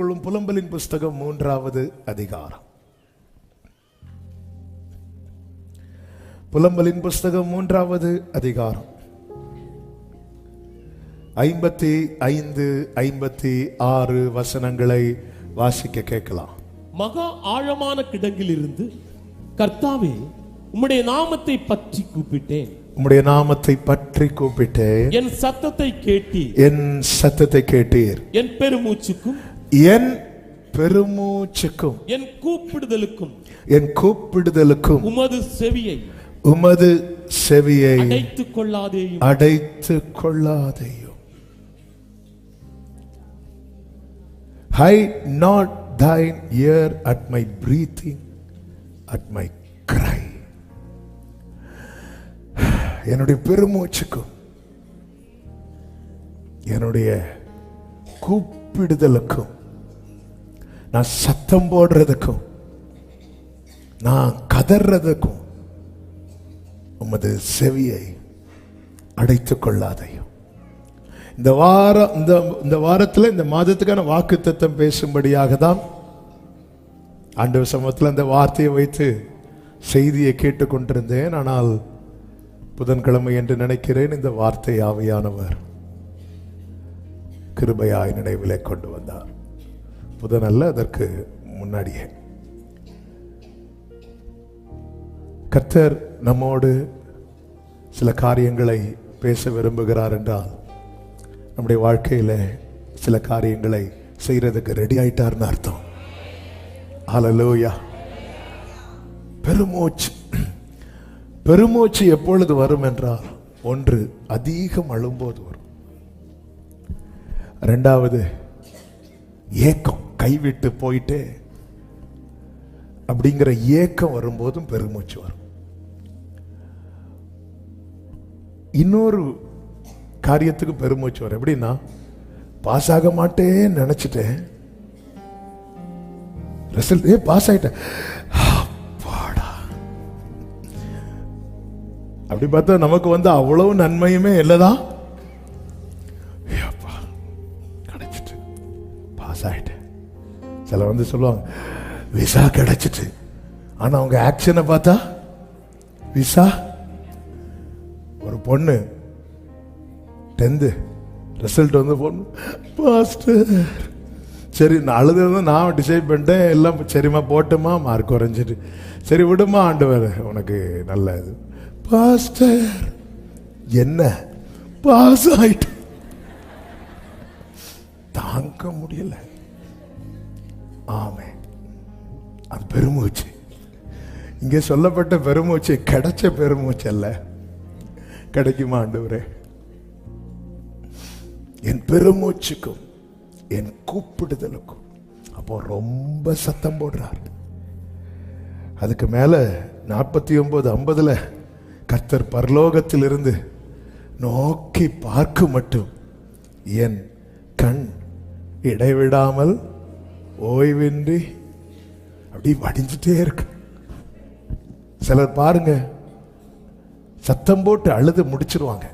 எடுத்துக்கொள்ளும் புலம்பலின் புஸ்தகம் 3வது அதிகாரம். புலம்பலின் புஸ்தகம் 3வது அதிகாரம் 55, 56 வசனங்களை வாசிக்க கேட்கலாம். மகா ஆழமான கிடங்கில் இருந்து கர்த்தாவே உம்முடைய நாமத்தை பற்றி கூப்பிட்டேன். உம்முடைய நாமத்தை பற்றி கூப்பிட்டேன். என் சத்தத்தை கேட்டீர். என் சத்தத்தை கேட்டீர். என் பெருமூச்சுக்கும் என் பெருமூச்சுக்கும் என் கூப்பிடுதலுக்கும் என் கூப்பிடுதலுக்கும் உமது செவியை அடைத்துக் கொள்ளாதேயும் hide not thine ear at my breathing, at my cry. என்னுடைய பெருமூச்சுக்கும் என்னுடைய கூப்பிடுதலுக்கும் நான் சத்தம் போடுறதுக்கும் நான் கதறதுக்கும் உமது செவியை அடைத்துக் கொள்ளாதையும். இந்த வாரத்தில் இந்த மாதத்துக்கான வாக்குத்தத்தம் பேசும்படியாக தான் ஆண்டவர் சமூகத்தில் அந்த வார்த்தையை வைத்து செய்தியை கேட்டுக்கொண்டிருந்தேன். ஆனால் புதன்கிழமை என்று நினைக்கிறேன் இந்த வார்த்தை ஆவியானவர் கிருபையாய் நினைவிலே கொண்டு வந்தார். புதன் அல்ல, அதற்கு முன்னாடியே கர்த்தர் நம்மோடு சில காரியங்களை பேச விரும்புகிறார் என்றால் நம்முடைய வாழ்க்கையில சில காரியங்களை செய்யறதுக்கு ரெடி ஆயிட்டார்னு அர்த்தம். ஹல்லேலூயா. பெருமூச்சு எப்பொழுது வரும் என்றால், ஒன்று அதிகம் அழும்போது வரும். இரண்டாவது ஏக்கம், கைவிட்டு போயிட்டே அப்படிங்கிற ஏக்கம் வரும்போதும் பெருமூச்சு வரும். இன்னொரு காரியத்துக்கு பெருமூச்சு வரும். எப்படின்னா, பாஸ் ஆக மாட்டேன்னு நினைச்சிட்டேன், ரிசல்ட் பாஸ் ஆயிட்டேன், அப்படி பார்த்தா நமக்கு வந்து அவ்வளவு நன்மையுமே இல்லதான், கிடைச்சிட்டு பாஸ் ஆயிட்டேன். சில வந்து சொல்லுவாங்க விசா கிடைச்சிட்டு, ஆனா அவங்க ஆக்ஷனை பார்த்தா விசா. ஒரு பொண்ணு 10th ரிசல்ட் வந்து பொண்ணு பாஸ்டர், சரி நான் அழுது நான் டிசைட் பண்ணிட்டேன், எல்லாம் சரிம்மா போட்டுமா, மார்க் குறைஞ்சிட்டு, சரி விடுமா ஆண்டவர் உனக்கு நல்ல இது. பாஸ்டர் என்ன பாஸ் ஆயிட்டு, தாங்க முடியல. ஆமே, அது பெருமூச்சு. இங்கே சொல்லப்பட்ட பெருமூச்சு கிடைச்ச பெருமூச்சு அல்ல. கிடைக்குமா ஆண்டவரே? என் பெருமூச்சுக்கும் என் கூப்பிடுதலுக்கும். அப்போ ரொம்ப சத்தம் போடுறார். அதுக்கு மேல 49:50 கர்த்தர் பரலோகத்தில் இருந்து நோக்கி பார்க்க மட்டும் என் கண் இடைவிடாமல் ஓய்வின்றி அப்படி வடிஞ்சிட்டே இருக்கு. சிலர் பாருங்க, சத்தம் போட்டு அழுது முடிச்சிருவாங்க.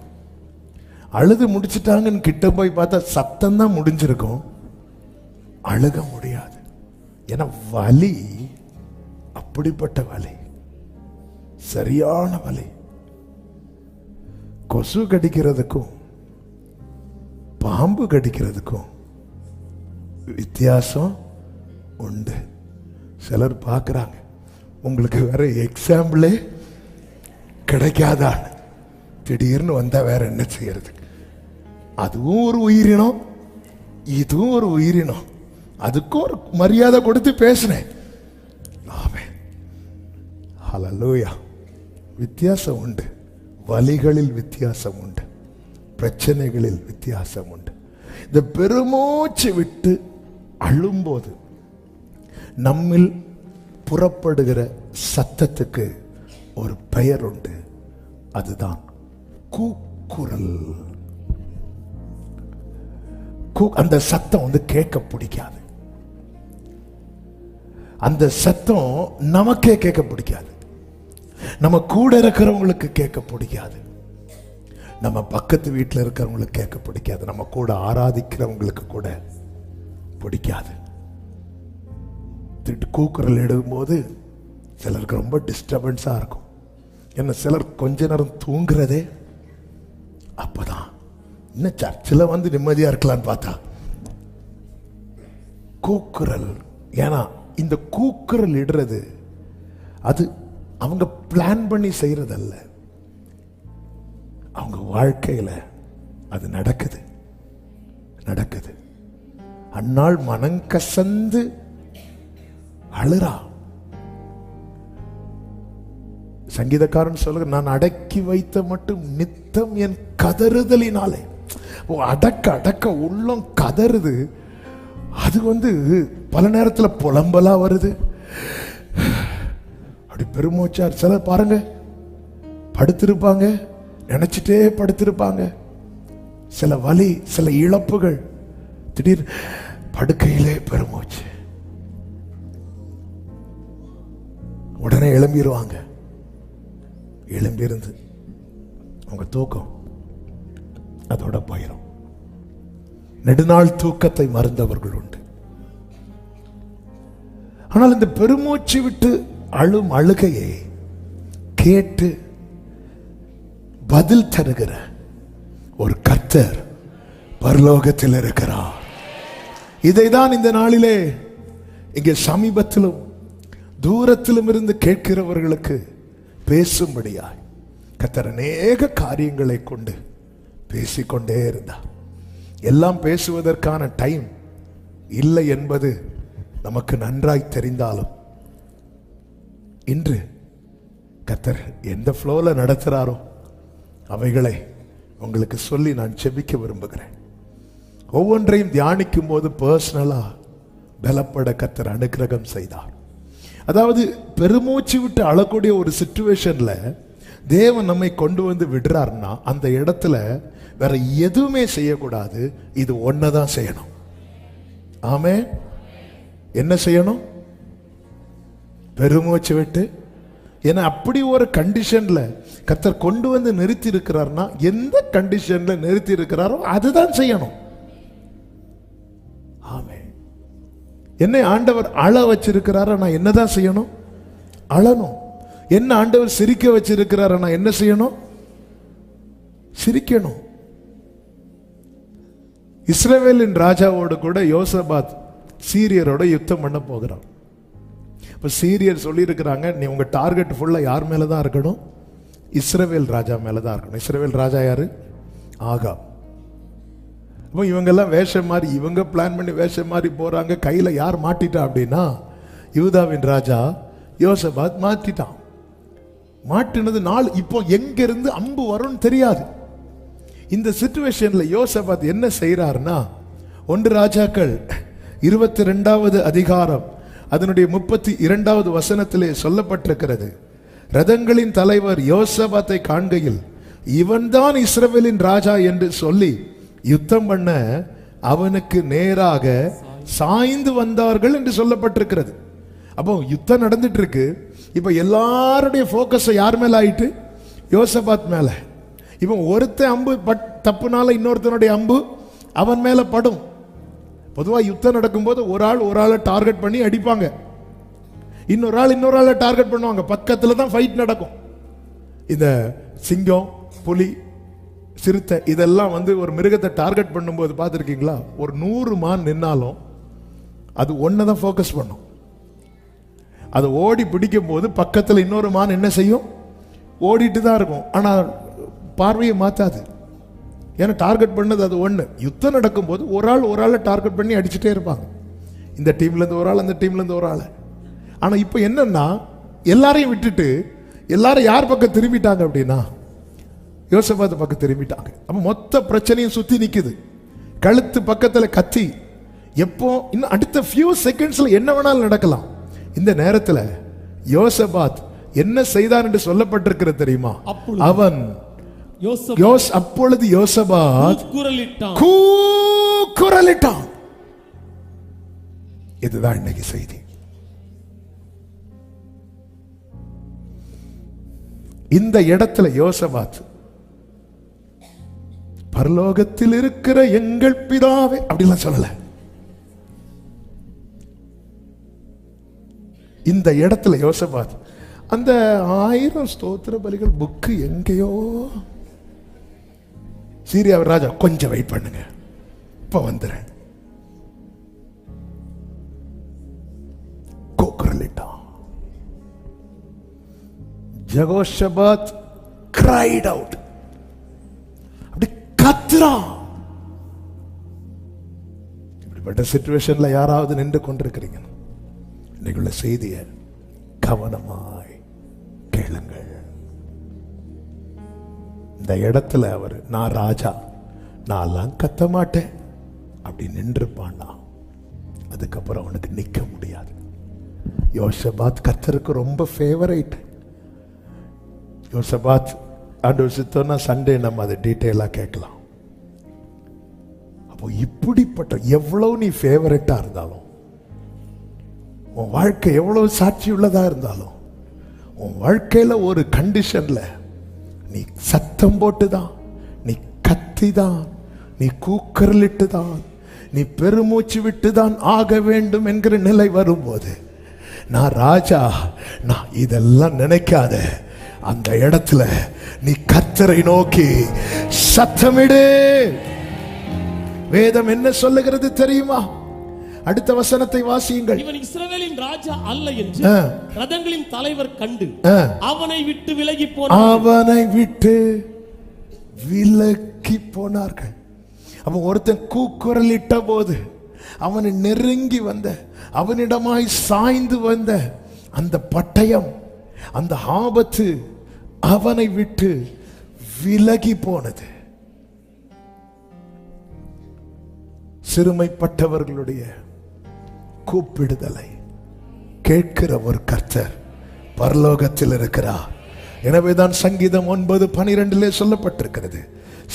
அழுது முடிச்சிட்டாங்கன்னு கிட்ட போய் பார்த்தா சத்தம் தான் முடிஞ்சிருக்கும், அழுக முடியாது. ஏன்னா வலி அப்படிப்பட்ட வலி, சரியான வலி. கொசு கடிக்கிறதுக்கும் பாம்பு கடிக்கிறதுக்கும் வித்தியாசம் உண்டு. சிலர் பார்க்குறாங்க, உங்களுக்கு வேற எக்ஸாம்பிளே கிடைக்காதான், திடீர்னு வந்தா வேற என்ன செய்யறது? அதுவும் ஒரு உயிரினம், இதுவும் ஒரு உயிரினம், அதுக்கும் ஒரு மரியாதை கொடுத்து பேசினேன். ஆமென், ஹல்லேலூயா. வித்தியாசம் உண்டு, வலிகளில் வித்தியாசம் உண்டு, பிரச்சனைகளில் வித்தியாசம் உண்டு. இந்த பெருமூச்சு விட்டு அழும்போது நம்மில் புறப்படுகிற சத்தத்துக்கு ஒரு பெயர் உண்டு, அதுதான் கூக்குரல். அந்த சத்தம் வந்து கேட்க பிடிக்காது. அந்த சத்தம் நமக்கே கேட்க பிடிக்காது, நம்ம கூட இருக்கிறவங்களுக்கு கேட்க பிடிக்காது, நம்ம பக்கத்து வீட்டில் இருக்கிறவங்களுக்கு கேட்க பிடிக்காது, நம்ம கூட ஆராதிக்கிறவங்களுக்கு கூட பிடிக்காது. கூக்குரல் எடுக்கும்போது சிலருக்கு ரொம்ப டிஸ்டர்பன்ஸா இருக்கும். என்ன சிலர் கொஞ்ச நேரம் தூங்குறதே அப்பதான். இன்னும் சர்ச்சில் வந்து நிம்மதியா இருக்கலான்னு பார்த்தா கூக்குரல். ஏன்னா இந்த கூக்குரல் இடுறது அது அவங்க பிளான் பண்ணி செய்யறதல்ல, அவங்க வாழ்க்கையில அது நடக்குது. அந்நாள் மனங்கசந்து அழுறா. சங்கீதக்காரன் சொல்லுங்க, நான் அடக்கி வைத்த மட்டும் நித்தம் என் கதறுதலினாலே. அடக்க உள்ளம் கதறுது. அது பல நேரத்தில் புலம்பலா வருது. அப்படி பெருமூச்சார். சிலர் பாருங்க படுத்திருப்பாங்க, நினைச்சிட்டே படுத்திருப்பாங்க. சில வலி, சில இழப்புகள், திடீர் படுக்கையிலே பெருமூச்சு, உடனே எழும்பிடுவாங்க. எழும்பியிருந்து அவங்க தூக்கம் அதோட போயிடும். நெடுநாள் தூக்கத்தை மறந்தவர்கள் உண்டு. ஆனால் இந்த பெருமூச்சு விட்டு அழும் அழுகையை கேட்டு பதில் தருகிற ஒரு கர்த்தர் பரலோகத்தில் இருக்கிறார். இதைதான் இந்த நாளிலே இங்கே சமீபத்திலும் தூரத்திலும் இருந்து கேட்கிறவர்களுக்கு பேசும்படியாய் கர்த்தர் அநேக காரியங்களை கொண்டு பேசிக்கொண்டே இருந்தார். எல்லாம் பேசுவதற்கான டைம் இல்லை என்பது நமக்கு நன்றாய் தெரிந்தாலும் இன்று கர்த்தர் எந்த ஃப்ளோல நடத்துறாரோ அவைகளை உங்களுக்கு சொல்லி நான் செபிக்க விரும்புகிறேன். ஒவ்வொன்றையும் தியானிக்கும் போது பர்சனலா பலப்பட கர்த்தர் அனுக்கிரகம் செய்தார். அதாவது பெருமூச்சு விட்டு அழக்கூடிய ஒரு சிச்சுவேஷன்ல தேவன் நம்மை கொண்டு வந்து விடுறாருன்னா அந்த இடத்துல வேற எதுவுமே செய்யக்கூடாது. இது ஒன்னதான் செய்யணும். ஆமே. என்ன செய்யணும்? பெருமூச்சு விட்டு. ஏன்னா அப்படி ஒரு கண்டிஷன்ல கர்த்தர் கொண்டு வந்து நிறுத்தி இருக்கிறார்னா எந்த கண்டிஷன்ல நிறுத்தி இருக்கிறாரோ அதுதான் செய்யணும். ஆமே. என்னை ஆண்டவர் அழ வச்சிருக்கிறாரா, நான் என்னதான் செய்யணும்? அழணும். என்ன ஆண்டவர் சிரிக்க வச்சிருக்கிறாரா, நான் என்ன செய்யணும்? சிரிக்கணும். இஸ்ரவேலின் ராஜாவோடு கூட யோசபாத் சீரியரோட யுத்தம் பண்ண போகிறான். இப்ப சீரியர் சொல்லி இருக்கிறாங்க, நீ உங்க டார்கெட் ஃபுல்லா யார் மேலதான் இருக்கணும்? இஸ்ரவேல் ராஜா மேலதான் இருக்கணும். இஸ்ரவேல் ராஜா யாரு? ஆகாப். இப்போ இவங்கெல்லாம் வேஷம் மாறி, இவங்க பிளான் பண்ணி வேஷம் மாறி போறாங்க. கையில யார் மாட்டிட்டா அப்படின்னா யூதாவின் ராஜா யோசபாத் மாட்டிட்டான். மாட்டினது நாள் இப்போ எங்க இருந்து அம்பு வரும்னு தெரியாது. இந்த சிச்சுவேஷன்ல யோசபாத் என்ன செய்யறாருன்னா 1 ராஜாக்கள் 22வது அதிகாரம் அதனுடைய 32வது வசனத்திலே சொல்லப்பட்டிருக்கிறது. ரதங்களின் தலைவர் யோசபாத்தை காண்கையில் இவன்தான் இஸ்ரவேலின் ராஜா என்று சொல்லி யுத்தம் பண்ண அவனுக்கு நேராக சாய்ந்து வந்தார்கள் என்று சொல்லப்பட்டிருக்கிறது. அப்போ யுத்தம் நடந்துட்டு இருக்கு. இப்ப எல்லாருடைய போக்கஸ் யார் மேல ஆயிட்டு? யோசபாத் மேல. இவன் ஒருத்தன் அம்பு தப்புனால இன்னொருத்தனுடைய அம்பு அவன் மேல படும். பொதுவா யுத்தம் நடக்கும்போது ஒரு ஆளை டார்கெட் பண்ணி அடிப்பாங்க, இன்னொரு ஆளை டார்கெட் பண்ணுவாங்க. பக்கத்துல தான் ஃபைட் நடக்கும். இந்த சிங்கம், புலி, சிறுத்தை இதெல்லாம் ஒரு மிருகத்தை டார்கெட் பண்ணும்போது பார்த்துருக்கீங்களா? ஒரு 100 மான் நின்னாலும் அது ஒன்னதான் ஃபோக்கஸ் பண்ணும். அது ஓடி பிடிக்கும் போது பக்கத்தில் இன்னொரு மான் என்ன செய்யும்? ஓடிட்டு தான் இருக்கும், ஆனால் பார்வையை மாத்தாது. ஏன்னா டார்கெட் பண்ணது அது ஒன்று. யுத்தம் நடக்கும்போது ஒரு ஆளை டார்கெட் பண்ணி அடிச்சுட்டே இருப்பாங்க. இந்த டீம்ல இருந்து ஒரு ஆள், அந்த டீம்ல இருந்து ஒரு ஆள். ஆனா இப்போ என்னன்னா எல்லாரையும் விட்டுட்டு எல்லாரும் யார் பக்கம் திரும்பிட்டாங்க அப்படின்னா யோசபாத் பக்கம் திரும்பிட்டாங்க. அப்ப மொத்த பிரச்சனையும் சுத்தி நிக்குது. கழுத்து பக்கத்துல கத்தி. எப்போ இன்னும் அடுத்த ஃபியூ செகண்ட்ஸ்ல என்ன வேணாலும் நடக்கலாம். இந்த நேரத்தில் யோசபாத் என்ன செய்தான் என்று சொல்லப்பட்டிருக்கிறது தெரியுமா? அவன் அப்பொழுது யோசபாத் கூக்குரலிட்டான். இதுதான் இன்னைக்கு செய்தி. இந்த இடத்துல யோசபாத் பரலோகத்தில் இருக்கிற எங்கள் பிதாவே அப்படிலாம் சொல்லல. இந்த இடத்துல யோசபாத் அந்த 1000 ஸ்தோத்திர பலிகள் புக்கு எங்கேயோ. சீரியா ராஜா கொஞ்சம் வெயிட் பண்ணுங்க, இப்ப வந்துறேன். கூக்குரலிட்டான். ஜெகோஷபாத் cried out. அப்படி கத்துறான். இப்படிப்பட்ட சிச்சுவேஷன்ல யாராவது நின்று கொண்டிருக்கிறீங்க, இன்னைக்குள்ள செய்தியை கவனமாய் கேளுங்கள். இந்த இடத்துல அவர் நான் ராஜா, நான் கத்த மாட்டேன் அப்படி நின்றுப்பான்னா அதுக்கப்புறம் அவனுக்கு நிக்க முடியாது. யோசபாத் கர்த்தருக்கு ரொம்ப ஃபேவரைட். யோசபாத் ஆண்டவர் சித்தம்னா சண்டே நம்ம அதை டீட்டெயிலா கேட்கலாம். அப்போ இப்படிப்பட்ட எவ்வளவு நீ ஃபேவரட்டா இருந்தாலும், உன் வாழ்க்கை எவ்வளவு சாட்சி உள்ளதா இருந்தாலும், உன் வாழ்க்கையில ஒரு கண்டிஷன்ல நீ சத்தம் போட்டுதான், நீ கத்திதான், நீ கூக்கரலிட்டுதான், நீ பெருமூச்சு விட்டுதான் ஆக வேண்டும் என்கிற நிலை வரும்போது, நான் ராஜா, நான் இதெல்லாம் நினைக்காத. அந்த இடத்துல நீ கர்த்தரை நோக்கி சத்தமிடு. வேதம் என்ன சொல்லுகிறது தெரியுமா? அடுத்த வசனத்தை வாசியுங்கள். இவன் இஸ்ரவேலின் ராஜா அல்ல என்று ரதங்களின் தலைவர் கண்டு அவனை விட்டு விலகி போனார்கள். அவனை விட்டு விலகி போனார்கள். அப்ப ஒருத்தன் கூக்குரலிட்ட போது அவனை நெருங்கி வந்த, அவனிடமாய் சாய்ந்து வந்த அந்த பட்டயம், அந்த ஆபத்து அவனை விட்டு விலகி போனது. சிறுமைப்பட்டவர்களுடைய கூப்பிடுதலை கேட்கிற ஒரு கர்த்தர் பரலோகத்தில் இருக்கிறார். எனவேதான் சங்கீதம் 9:12 சொல்லப்பட்டிருக்கிறது,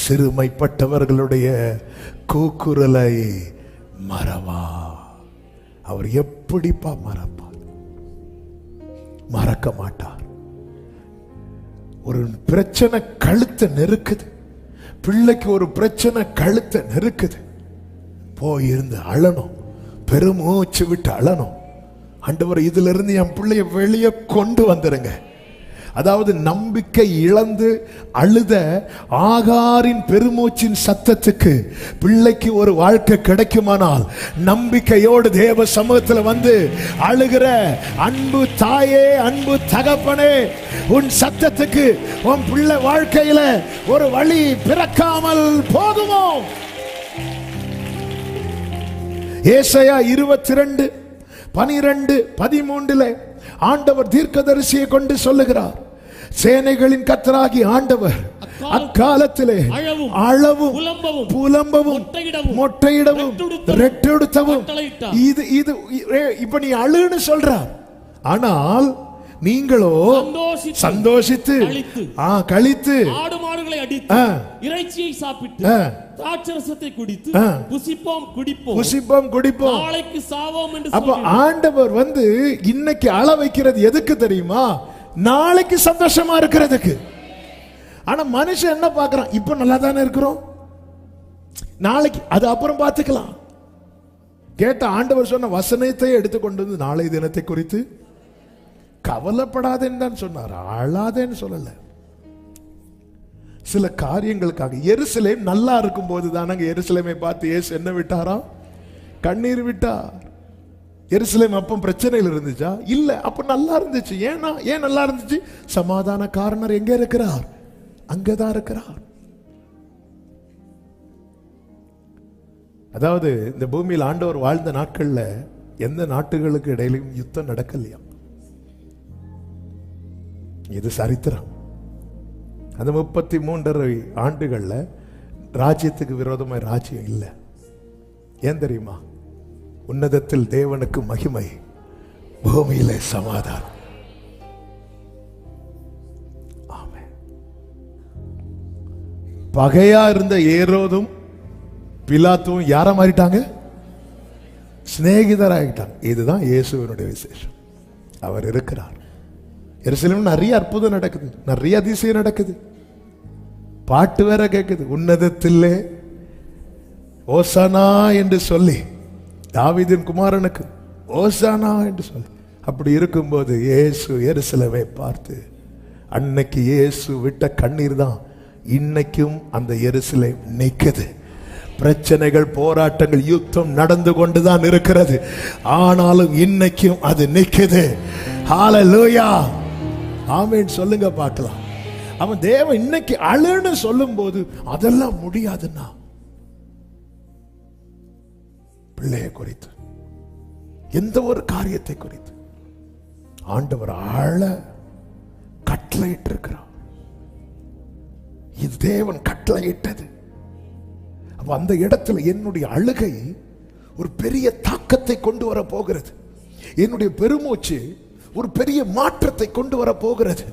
சிறுமைப்பட்டவர்களுடைய கூக்குரலை மறவா. அவர் எப்படிப்பா மறப்பார்? மறக்க மாட்டார். ஒரு பிரச்சனை கழுத்தை நெருக்குது, பிள்ளைக்கு ஒரு பிரச்சனை கழுத்தை நெருக்குது, போயிருந்து அழணும், பெருமூச்சு விட்டு அழணும். ஆண்டவர், இதுல இருந்து என் பிள்ளைய வெளியே கொண்டு வந்துருங்க. அதாவது நம்பிக்கை இழந்து அழுத ஆகாரின் பெருமூச்சின் சத்தத்துக்கு பிள்ளைக்கு ஒரு வாழ்க்கை கிடைக்குமானால், நம்பிக்கையோடு தேவ சமூகத்தில் வந்து அழுகிற அன்பு தாயே, அன்பு தகப்பனே, உன் சத்தத்துக்கு உன் பிள்ளை வாழ்க்கையில ஒரு வழி பிறக்காமல் போகுமோ? ஏசாயா 22:12-13 ஆண்டவர் தீர்க்கதரிசியை கொண்டு சொல்லுகிறார், சேனைகளின் கர்த்தராகி ஆண்டவர் அக்காலத்திலே அழவும் புலம்பவும் மொட்டையிடவும் ரெட்டெடுத்தவும். இது இப்ப நீ அழுன்னு சொல்றார். ஆனால் நீங்களோ சந்தோஷித்து கழித்து ஆடு மாடுகளை அடித்து இறைச்சியை சாப்பிட்டு திராட்சரசத்தை குடித்து புசிப்போம் குடிப்போம் நாளைக்கு சாவோம் என்று. அப்ப ஆண்டவர் வந்து இன்னைக்கு அழ வைக்கிறது எதுக்கு தெரியுமா? நாளைக்கு சந்தோஷமா இருக்கிறதுக்கு. ஆனா மனுஷன் என்ன பார்க்கறான்? இப்ப நல்லா தானே இருக்கிறோம், நாளைக்கு அது அப்புறம் பார்த்துக்கலாம். கேட்ட ஆண்டவர் சொன்ன வசனத்தை எடுத்துக்கொண்டு வந்து நாளை தினத்தை குறித்து கவலைப்படாதேன்னு தான் சொன்னார், அழாதேன்னு சொல்லல. சில காரியங்களுக்காக எருசலேம் நல்லா இருக்கும் போது தானங்க எருசலேமை பார்த்து இயேசு என்ன விட்டாரா? கண்ணீர் விட்டார். எருசலேம் அப்போ பிரச்சனையில் இருந்துச்சா? இல்ல, அப்ப நல்லா இருந்துச்சு. ஏன் நல்லா இருந்துச்சு? சமாதான காரணர் எங்க இருக்கிறார்? அங்கதான் இருக்கிறார். அதாவது இந்த பூமியில் ஆண்டவர் வாழ்ந்த நாட்கள்ல எந்த நாட்டுகளுக்கு இடையிலும் யுத்தம் நடக்கலையா? இது சரித்திரம். அந்த 33 ஆண்டுகள்ல ராஜ்யத்துக்கு விரோதமா ராஜ்யம் இல்லை. ஏன் தெரியுமா? உன்னதத்தில் தேவனுக்கு மகிமை, பூமியிலே சமாதானம். ஆமென். பகையா இருந்த ஏரோதும் பிலாத்துவும் யார மாறிட்டாங்க? சிநேகிதராகிட்டாங்க. இதுதான் இயேசுவினுடைய விசேஷம். அவர் இருக்கிறார். எருசலேமில் நிறைய அற்புதம் நடக்குது, நிறைய அதிசயம் நடக்குது, பாட்டு வேற கேட்குது. உன்னதத்திலே ஓசானா என்று சொல்லி, தாவீதின் குமாரனுக்கு ஓசானா என்று சொல்லி அப்படி இருக்கும்போது இயேசு எருசலேமை பார்த்து, அன்னைக்கு இயேசு விட்ட கண்ணீர் தான் இன்னைக்கும் அந்த எருசலேம் நிற்குது. பிரச்சனைகள், போராட்டங்கள், யுத்தம் நடந்து கொண்டுதான் இருக்கிறது, ஆனாலும் இன்னைக்கும் அது நிற்குது. ஹல்லேலூயா, ஆமென் சொல்லுங்க பார்க்கலாம். அவன் தேவன் இன்னைக்கு அழுன்னு சொல்லும் போது அதெல்லாம் முடியாதுன்னா, பிள்ளையை குறித்து எந்த ஒரு காரியத்தை குறித்து ஆண்டவர் ஆழ கட்டளையிட்டு இருக்கிறார். இது தேவன் கட்டளையிட்டது. அந்த இடத்துல என்னுடைய அழுகை ஒரு பெரிய தாக்கத்தை கொண்டு வர போகிறது. என்னுடைய பெருமூச்சு ஒரு பெரிய மாற்றத்தை கொண்டு வர போகிறது.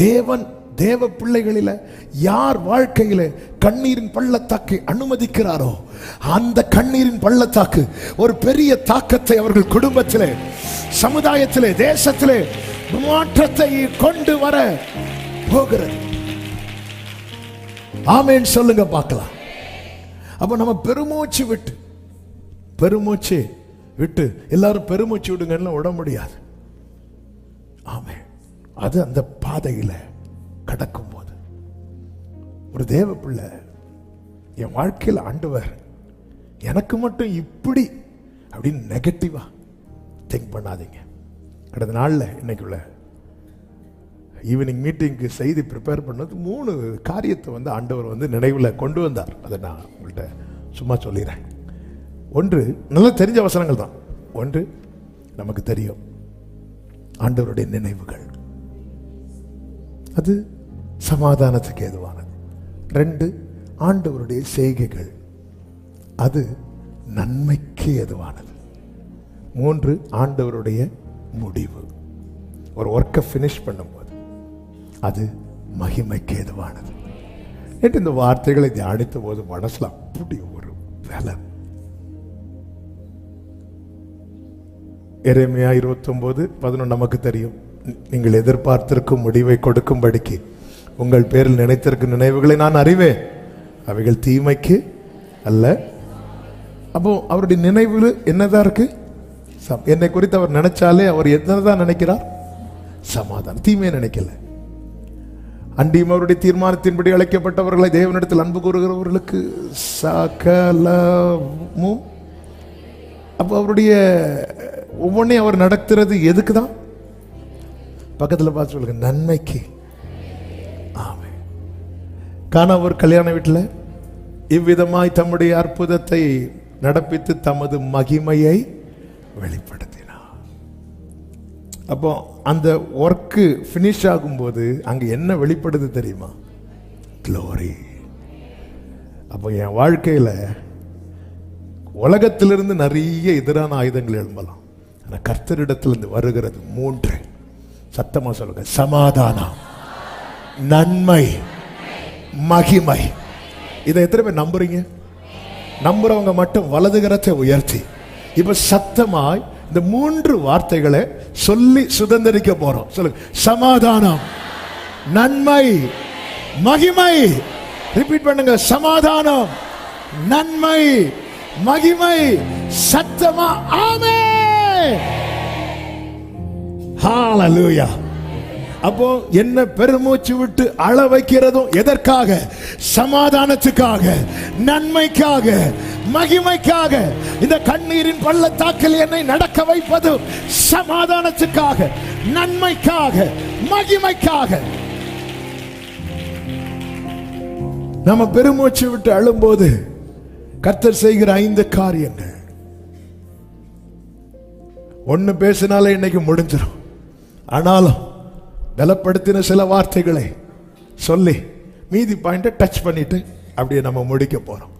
தேவன் தேவ பிள்ளைகளில யார் வாழ்க்கையில கண்ணீரின் பள்ளத்தாக்கை அனுமதிக்கிறாரோ, அந்த கண்ணீரின் பள்ளத்தாக்கு ஒரு பெரிய தாக்கத்தை அவர்கள் குடும்பத்திலே, சமுதாயத்திலே, தேசத்திலே மாற்றத்தை கொண்டு வர போகிறது. ஆமென் சொல்லுங்க பார்க்கலாம். அப்ப நம்ம பெருமூச்சு விட்டு எல்லாரும் பெருமூச்சு விடுங்கன்னு விட முடியாது. ஆமென். அது அந்த பாதையில கடக்கும் போது ஒரு தேவ பிள்ளை, என் வாழ்க்கையில் ஆண்டவர் எனக்கு மட்டும் இப்படி அப்படின்னு நெகட்டிவா திங்க் பண்ணாதீங்க. கடந்த நாளில் இன்னைக்குள்ள ஈவினிங் மீட்டிங்க்கு செய்தி ப்ரிப்பேர் பண்ணது 3 காரியத்தை ஆண்டவர் நினைவில் கொண்டு வந்தார். அதை நான் உங்கள்கிட்ட சும்மா சொல்லிடுறேன். ஒன்று, நல்லா தெரிஞ்ச வசனங்கள் தான். ஒன்று, நமக்கு தெரியும் ஆண்டவருடைய நினைவுகள், அது சமாதானத்துக்கு ஏதுவானது. 2, ஆண்டவருடைய செய்கைகள், அது நன்மைக்கு ஏதுவானது. 3, ஆண்டவருடைய முடிவு, ஒரு ஒர்க்கை ஃபினிஷ் பண்ணும்போது அது மகிமைக்கு ஏதுவானது. என்று இந்த வார்த்தைகளை தியானித்த போது மனசுல அப்படி ஒரு பலம். எரேமியா 29:11 நமக்கு தெரியும். நீங்கள் எதிர்பார்த்திருக்கும் முடிவை கொடுக்கும்படிக்கு உங்கள் பேரில் நினைத்திருக்கும் நினைவுகளை நான் அறிவேன், அவைகள் தீமைக்கு அல்ல. அப்போ அவருடைய நினைவு என்னதான் இருக்கு? என்னை குறித்து அவர் நினைச்சாலே அவர் என்னதான் நினைக்கிறார்? சமாதானம், தீமையை நினைக்கல. அன்றியும் அவருடைய தீர்மானத்தின்படி அழைக்கப்பட்டவர்களை தேவனிடத்தில் அன்பு கூறுகிறவர்களுக்கு சகலமும். அப்போ அவருடைய ஒவ்வொன்றையும் அவர் நடத்துறது எதுக்கு தான்? பக்கத்தில் பார்த்து சொல்லுங்க, நன்மைக்கு. ஆமென். காணா ஒரு கல்யாண வீட்டில் இவ்விதமாய் தம்முடைய அற்புதத்தை நடப்பித்து தமது மகிமையை வெளிப்படுத்தினார். அப்போ அந்த ஒர்க்கு ஃபினிஷ் ஆகும்போது அங்கே என்ன வெளிப்படுது தெரியுமா? க்ளோரி. அப்போ என் வாழ்க்கையில் உலகத்திலிருந்து நிறைய எதிரான ஆயுதங்கள் எழும்பலாம், ஆனால் கர்த்தரிடத்திலிருந்து வருகிறது 3. சத்தமா சொல்லுங்க, சமாதானம், நன்மை, மகிமை. இதை எத்தனை பேர் நம்புறீங்க? நம்புறவங்க மட்டும் வலது கரத்தை உயர்த்தி இப்ப சத்தமாய் இந்த 3 வார்த்தைகளை சொல்லி சுதந்திரிக்க போறோம். சொல்லுங்க, சமாதானம், நன்மை, மகிமை. ரிப்பீட் பண்ணுங்க, சமாதானம், நன்மை, மகிமை. சத்தமா ஆமென். ஹல்லேலூயா. அப்போ என்ன பெருமூச்சு விட்டு அழ வைக்கிறதும் எதற்காக? சமாதானத்துக்காக, நன்மைக்காக, மகிமைக்காக. இந்த கண்ணீரின் பள்ளத்தாக்கில் என்னை நடக்க வைப்பது சமாதானத்துக்காக, நன்மைக்காக, மகிமைக்காக. நம்ம பெருமூச்சு விட்டு அழும்போது கர்த்தர் செய்கிற 5 காரியங்கள். 1 பேசினாலே இன்னைக்கு முடிஞ்சிடும். ஆனாலும் பலப்படுத்தின சில வார்த்தைகளை சொல்லி மீதி பாயிண்ட டச் பண்ணிட்டு அப்படியே நம்ம முடிக்க போறோம்.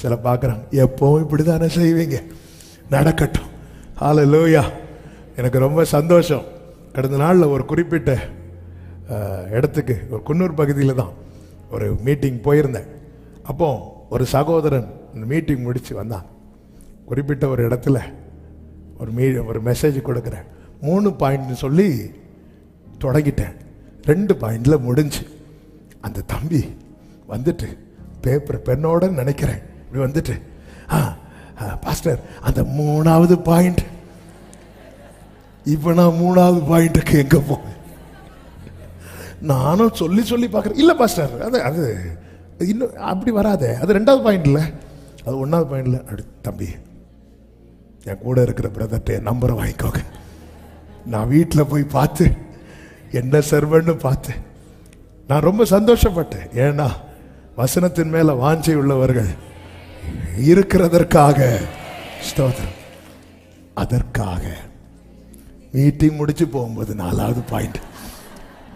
சில பார்க்குறாங்க, எப்பவும் இப்படி தானே செய்வீங்க, நடக்கட்டும். ஹல்லேலூயா. எனக்கு ரொம்ப சந்தோஷம். கடந்த நாளில் ஒரு குறிப்பிட்ட இடத்துக்கு, ஒரு குன்னூர் பகுதியில் தான் ஒரு மீட்டிங் போயிருந்தேன். அப்போ ஒரு சகோதரன் மீட்டிங் முடித்து வந்தான். குறிப்பிட்ட ஒரு இடத்துல ஒரு மெசேஜ் கொடுக்குறேன். 3 பாயிண்ட்னு சொல்லி தொடங்கிட்டேன். 2 பாயிண்ட்ல முடிஞ்சு அந்த தம்பி வந்துட்டு பேப்பர் பெண்ணோட நினைக்கிறேன் இப்படி வந்துட்டு, பாஸ்டர் அந்த 3வது பாயிண்ட் இப்ப நான் 3வது பாயிண்ட்டுக்கு எங்க போவேன்? நானும் சொல்லி சொல்லி பார்க்குறேன். இல்லை பாஸ்டர், அது அது இன்னும் அப்படி வராதே, அது 2வது பாயிண்ட் இல்லை, அது 1வது பாயிண்ட்ல. அப்படி தம்பி, என் கூட இருக்கிற பிரதர்கிட்ட என் நம்பரை வாங்கிக்கோங்க. நான் வீட்டில் போய் பார்த்து என்ன சர்வன்னு பார்த்து நான் ரொம்ப சந்தோஷப்பட்டேன். ஏன்னா வசனத்தின் மேல வாஞ்சை உள்ளவர்கள் இருக்கிறதற்காக ஸ்தோத்திரம். அதற்காக மீட்டிங் முடிச்சு போகும்போது 4வது பாயிண்ட்,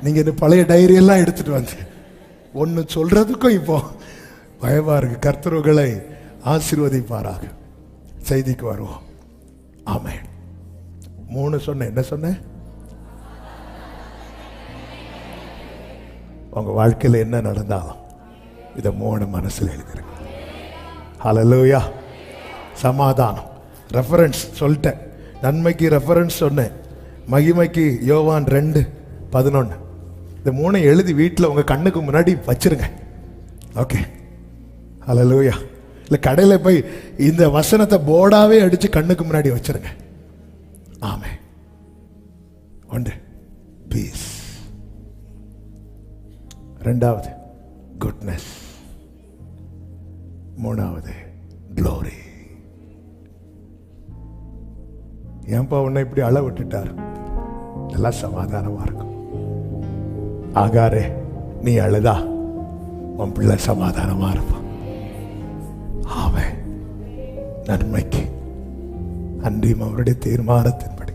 நீங்க இந்த பழைய டைரி எல்லாம் எடுத்துட்டு வந்து ஒன்னு சொல்றதுக்கும் இப்போ பயமா இருக்கு. கர்த்தர்களை ஆசீர்வதிப்பாராக. செய்திக்கு வருவோம். ஆமென். 3 சொன்னேன். என்ன சொன்னேன்? உங்க வாழ்க்கையில் என்ன நடந்தாலும் இதை 3 மனசில் எழுதிருங்க. ஹல்லேலூயா. சமாதானம் ரெஃபரன்ஸ் சொல்லிட்டேன். நன்மைக்கு ரெஃபரன்ஸ் சொன்னேன். மகிமைக்கு யோவான் 2:11. இந்த 3 எழுதி வீட்டில் உங்க கண்ணுக்கு முன்னாடி வச்சிருங்க. ஓகே. ஹல்லேலூயா. இல்லை கடையில் போய் இந்த வசனத்தை போர்டாவே அடிச்சு கண்ணுக்கு முன்னாடி வச்சிருங்க. ஆமென். 1 பீஸ், 2வது குட்னஸ், 3வது க்ளோரி. ஏன்பா உன்னை இப்படி அள விட்டுட்டார்? எல்லாம் சமாதானமா இருக்கும். ஆகாரே, நீ அழுதா உன் பிள்ளை சமாதானமா இருப்பான். ஆமென். நன்மைக்கு அன்றியும் அவருடைய தீர்மானத்தின்படி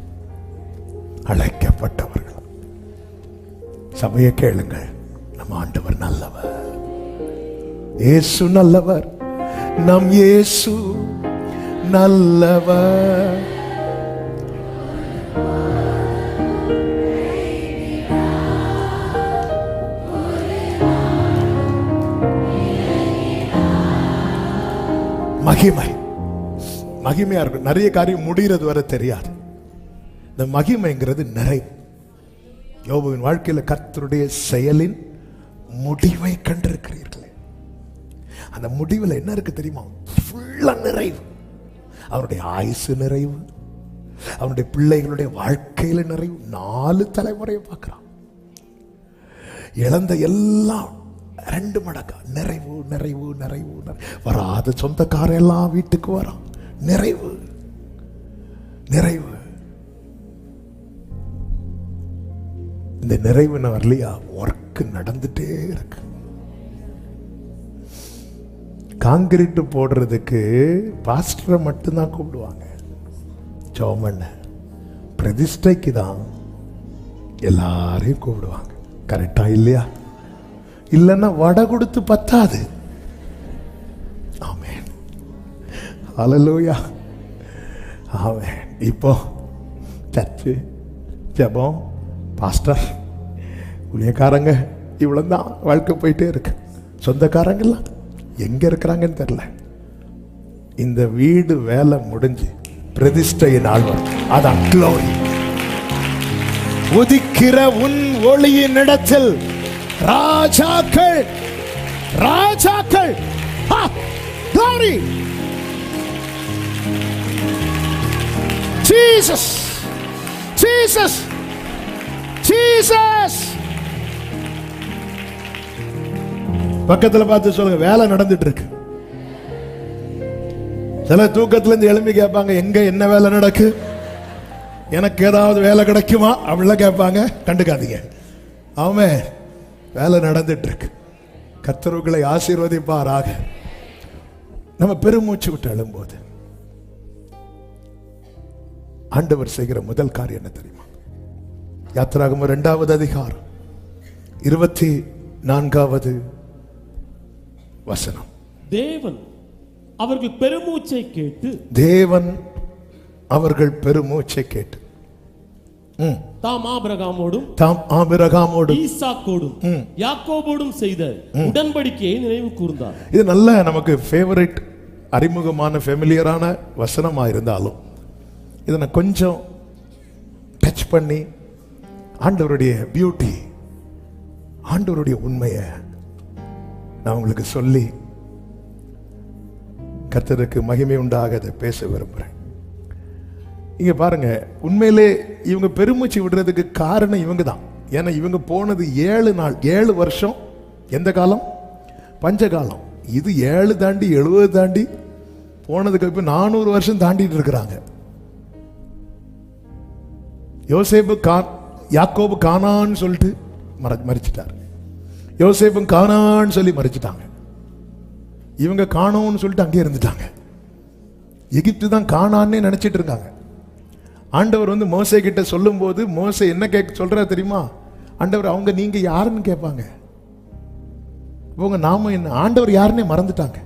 அழைக்கப்பட்டவர்கள். சபையை கேளுங்கள். நம் ஆண்டவர் நல்லவர். இயேசு நல்லவர். நம் இயேசு நல்லவர். மகிமை மகிமையா இருக்கும். நிறைய காரியம் முடிகிறது வரை தெரியாது. இந்த மகிமைங்கிறது நிறைவு. யோபுவின் வாழ்க்கையில் கர்த்தருடைய செயலின் முடிவை கண்டிருக்கிறீர்களே. அந்த முடிவில் என்ன இருக்கு தெரியுமா? ஃபுல்லா நிறைவு. அவருடைய ஆயுசு நிறைவு, அவனுடைய பிள்ளைகளுடைய வாழ்க்கையில நிறைவு. 4 தலைமுறையை பார்க்கிறான். இழந்த எல்லாம் 2 மடங்கா நிறைவு நிறைவு நிறைவு. வராத சொந்தக்கார எல்லாம் வீட்டுக்கு வரான். நிறைவு நிறைவு. இந்த நிறைவு வரலையா? ஒர்க் நடந்துட்டே இருக்கு. காங்கிரீட் போடுறதுக்கு பாஸ்டரை மட்டும்தான் கூப்பிடுவாங்க. சோமண்ண பிரதிஷ்டைக்கு தான் எல்லாரையும் கூப்பிடுவாங்க. கரெக்டா இல்லையா? இல்லைன்னா வடை கொடுத்து பத்தாது. ஆமென். ஹல்லேலூயா. ஆமென். இப்போ சர்ச்சு, ஜெபம், பாஸ்டர், ஊழியக்காரங்க இவ்வளவுதான் வாழ்க்கை போயிட்டே இருக்கு. சொந்தக்காரங்கெல்லாம் எங்க இருக்கிறாங்கன்னு தெரியல. இந்த வீடு வேலை முடிஞ்சு பிரதிஷ்டையின் நாள் வரும். அதான் க்ளோரி. உதிக்கிற உன் ஒளியின் இடத்தில் ராஜாக்கள் ராஜாக்கள். க்ளோரி. Jesus Jesus Jesus. பக்கத்துல பார்த்து சொல்லுங்க, வேலை நடந்துட்டு இருக்கு. சில தூக்கத்துல இருந்து எழும்பி கேட்பாங்க, எங்க என்ன வேலை நடக்கு, எனக்கு ஏதாவது வேலை கிடைக்குமா அப்படிலாம் கேட்பாங்க. கண்டுக்காதீங்க. ஆமென். வேலை நடந்துட்டு இருக்கு. கர்த்தர்களை ஆசீர்வதிப்பாராக. நம்ம பெருமூச்சு விட்டு எழும்போது ஆண்டவர் செய்கிற முதல் காரியம் என்ன தெரியுமா? யாத்திராகமம் 2வது அதிகாரம் 24வது வசனம். தேவன் அவர்கள் பெருமூச்சை கேட்டு, தேவன் அவர்கள் பெருமூச்சை கேட்டு தாம் ஆபிரகாமோடும் ஈசாக்கோடும் யாக்கோபோடும் செய்த உடன்படிக்கையை நினைவு கூர்ந்தார். இது நல்ல நமக்கு ஃபேவரட், அறிமுகமான, ஃபெமிலியரான வசனமா இருந்தாலும் இதை நான் கொஞ்சம் டச் பண்ணி ஆண்டவருடைய பியூட்டி, ஆண்டவருடைய உண்மையை நான் உங்களுக்கு சொல்லி கர்த்தருக்கு மகிமை உண்டாக அதை பேச விரும்புகிறேன். இங்க பாருங்க, உண்மையிலே இவங்க பெருமூச்சு விடுறதுக்கு காரணம் இவங்க தான். ஏன்னா இவங்க போனது 7 நாள், 7 வருஷம். எந்த காலம்? பஞ்சகாலம். இது 7 தாண்டி 70 தாண்டி போனதுக்கு இப்ப 400 வருஷம் தாண்டிட்டு இருக்கிறாங்க. யோசேப்பு யாக்கோபு கானான்னு சொல்லிட்டு மறிச்சிட்டார். யோசேப்பும் கானான்னு சொல்லி மறிச்சிட்டாங்க. இவங்க காணோன்னு சொல்லிட்டு அங்கே இருந்துட்டாங்க. எகிப்து தான் கானான்னே நினைச்சிட்டு இருக்காங்க. ஆண்டவர் வந்து மோசே கிட்ட சொல்லும் போது மோசே என்ன சொல்றா தெரியுமா? ஆண்டவர், அவங்க நீங்க யாருன்னு கேட்பாங்க. அவங்க நாம என்ன, ஆண்டவர் யாருன்னே மறந்துட்டாங்க.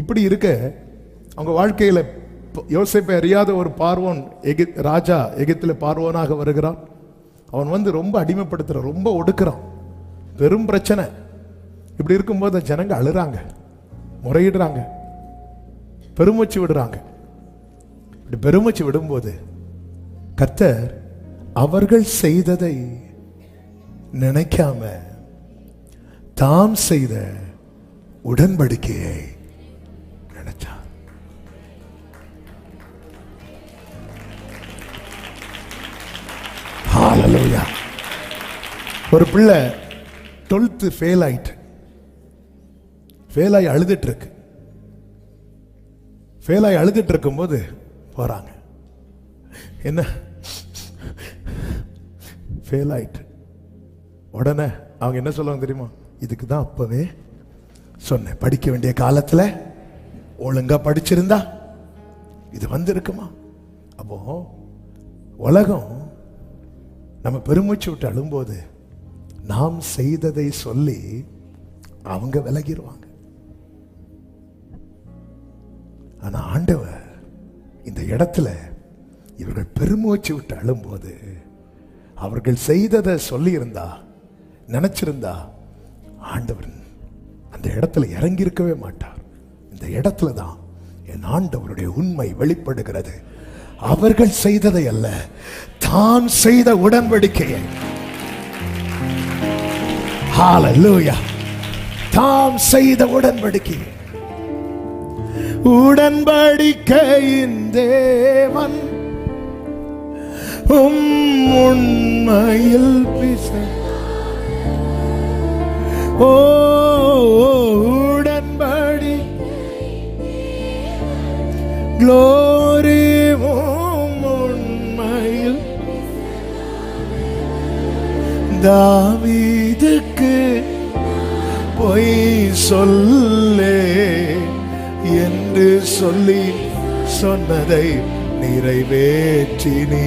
இப்படி இருக்க அவங்க வாழ்க்கையில யோசேப்பை அறியாத ஒரு பார்வோன் ராஜா எகிப்தில் பார்வோனாக வருகிறான். அவன் வந்து ரொம்ப அடிமைப்படுத்துறான், ரொம்ப ஒடுக்குறான், பெரும் பிரச்சனை. இப்படி இருக்கும்போது ஜனங்க அழுறாங்க, முறையிடுறாங்க, பெருமூச்சு விடுறாங்க. இப்படி பெருமூச்சு விடும்போது கர்த்தர் அவர்கள் செய்ததை நினைக்காம தாம் செய்த உடன்படிக்கையை நினைச்சார். ஹalleluya. ஒரு பிள்ளை 12th ஃபெயில் ஆயிட்டு, ஃபெயில் ஆகி அழுதுட்டு இருக்கு. ஃபெயில் ஆகி அழுதுட்டு இருக்கும்போது போறாங்க. என்ன, ஃபெயில் ஆயிட்டு உடனே அவங்க என்ன சொல்லுவாங்க தெரியுமா? இதுக்கு தான் அப்பவே சொன்னேன், படிக்க வேண்டிய காலத்துல ஒழுங்கா படிச்சிருந்தா இது வந்திருக்குமா. அப்போ உலகம் நம்ம பெருமூச்சு விட்டு அழும்போது நாம் செய்ததை சொல்லி அவங்க விலகிடுவாங்க. ஆனா ஆண்டவர் இந்த இடத்துல இவர்கள் பெருமூச்சு விட்டு அழும்போது அவர்கள் செய்ததை சொல்லி இருந்தா, நினைச்சிருந்தா, ஆண்டவர் அந்த இடத்துல இறங்கி இருக்கவே மாட்டார். இந்த இடத்துல தான் என் ஆண்டவருடைய உண்மை வெளிப்படுகிறது. அவர்கள் செய்ததை அல்ல, தான் செய்த உடன்படிக்கையை. ஹalleluya. தாம் செய்த உடன்படிக்கை. உடன்படிக்கையின் தேவன் உண்மையில் உடன்படி glory உண்மையில் தாவீதுக்கு பொய் சொல்லே என்று சொல்லி சொன்னதை நிறைவேற்றினீர்.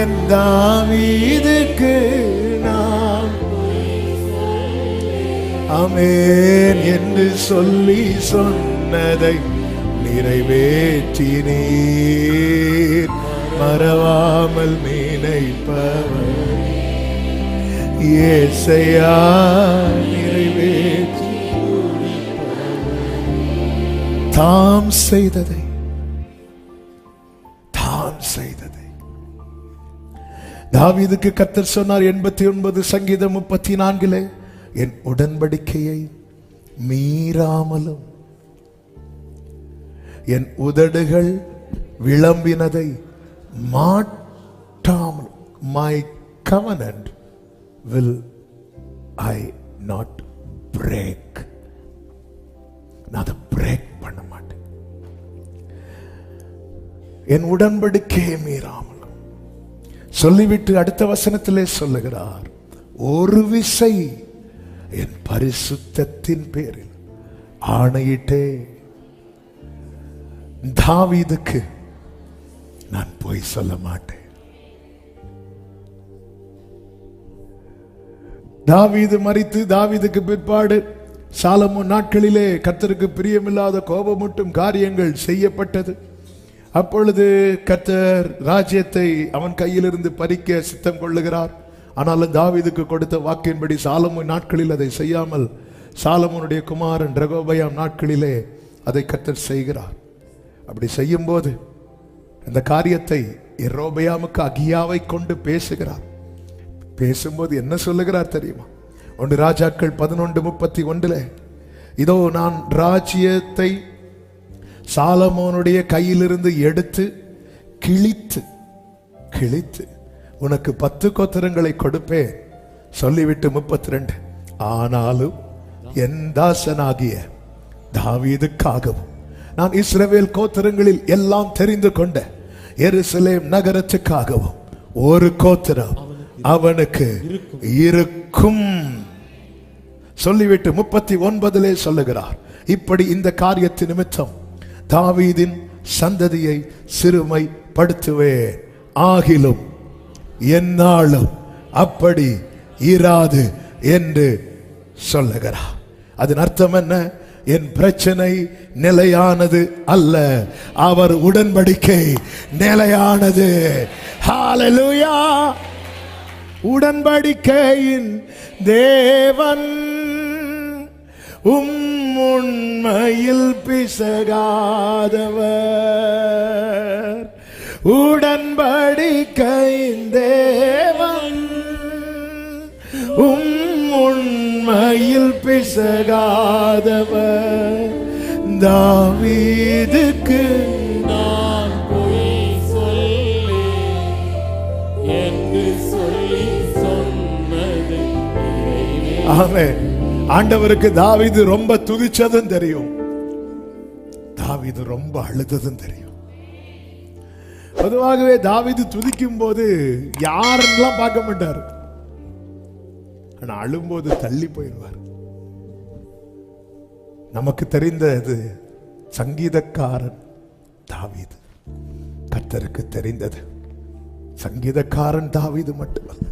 என் தாவீதுக்கு நான் ஆமென் என்று சொல்லி சொன்னதை நிறைவேற்றினீர். மறவாமல் நினைப்பவர் இயேசையா நிறைவேற்றி தாம் செய்ததை தாவீதுக்கு கர்த்தர் சொன்னார். 89 சங்கீதம் 34 என் உடன்படிக்கையை மீறாமலும் என் உதடுகள் விளம்பினதை மாட்டாமலும் my covenant will I not break. நான் அதை பிரேக் பண்ண மாட்டேன். என் உடன்படிக்கையை மீறாமலும் சொல்லிவிட்டு அடுத்த வசனத்திலே சொல்லுகிறார், ஒரு விசை என் பரிசுத்தத்தின் பேரில் ஆணையிட்டே தாவீதுக்கு நான் போய் சொல்ல மாட்டேன். தாவீது மரித்து தாவீதுக்கு பிற்பாடு சாலமோன் நாட்களிலே கர்த்தருக்கு பிரியமில்லாத கோபமூட்டும் காரியங்கள் செய்யப்பட்டது. அப்பொழுது கர்த்தர் ராஜ்யத்தை அவன் கையிலிருந்து பறிக்க சித்தம் கொள்ளுகிறார். ஆனாலும் தாவீதுக்கு கொடுத்த வாக்கின்படி சாலமோன் நாட்களில் அதை செய்யாமல் சாலமோனுடைய குமாரன் ரெகோபயாம் நாட்களிலே அதை கர்த்தர் செய்கிறார். அப்படி செய்யும் போது அந்த காரியத்தை யெரொபெயாமுக்கு அகியாவை கொண்டு பேசுகிறார். பேசும்போது என்ன சொல்லுகிறார் தெரியுமா? 1 ராஜாக்கள் 11:31 இதோ நான் ராஜ்யத்தை சாலமோனுடைய கையிலிருந்து எடுத்து கிழித்து கிழித்து உனக்கு 10 கோத்திரங்களை கொடுப்பேன் சொல்லிவிட்டு 32, ஆனாலும் என் தாசனாகிய தாவீதுக்காகவும் நான் இஸ்ரவேல் கோத்திரங்களில் எல்லாம் தெரிந்து கொண்ட எருசலேம் நகரத்துக்காகவும் ஒரு கோத்திரம் அவனுக்கு இருக்கும் சொல்லிவிட்டு 39 சொல்லுகிறார், இப்படி இந்த காரியத்தின் நிமித்தம் தாவீதின் சந்ததியை சிறுமைப்படுத்துவேன், ஆகிலும் என்னாலும் அப்படி இராது என்று சொல்லுகிறார். அதன் அர்த்தம் என்ன? என் பிரச்சனை நிலையானது அல்ல, அவர் உடன்படிக்கை நிலையானது. ஹalleluya! உடன்படிக்கையின் தேவன் உண்மையில் பிசகாதவர், உடன்படிக்கையின் தேவன் உண்மையில் பிசகாதவர். தாவீதுக்கு நான் பொய் சொல்லி என்று சொல்லி சொன்னது நிறைவேறும். ஆமென். ஆண்டவருக்கு தாவீது ரொம்ப துதிச்சதும் தெரியும், தாவீது ரொம்ப அழுததும் தெரியும். பொதுவாகவே தாவீது துதிக்கும் போது யாரெல்லாம் பார்க்க மாட்டார், ஆனா அழும்போது தள்ளி போயிடுவார். நமக்கு தெரிந்தது சங்கீதக்காரன் தாவீது, கர்த்தருக்கு தெரிந்தது சங்கீதக்காரன் தாவீது மட்டுமல்ல,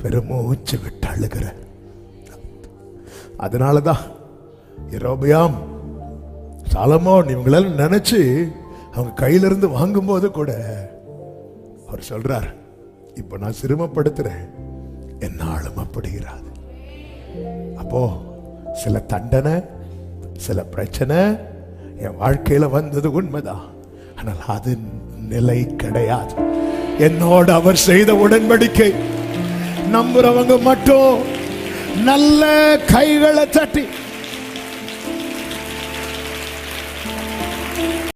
பெருமூச்சு விட்டு அழுகிற. அதனாலதான் யெரொபெயாம், சாலமோன் இவங்களெல்லாம் நினைச்சு அவங்க கையிலிருந்து வாங்கும் போது கூட அவர் சொல்றார், இப்ப நான் சிரமப்படுத்துறேன், என்னாலும் அப்படிங்கிறாரு. அப்போ சில தண்டனை, சில பிரச்சனை என் வாழ்க்கையில வந்தது உண்மைதான், ஆனால் அது நிலை கிடையாது. என்னோடு அவர் செய்த உடன்படிக்கை நம்புறவங்க மட்டும் நல்ல கைகளை தட்டி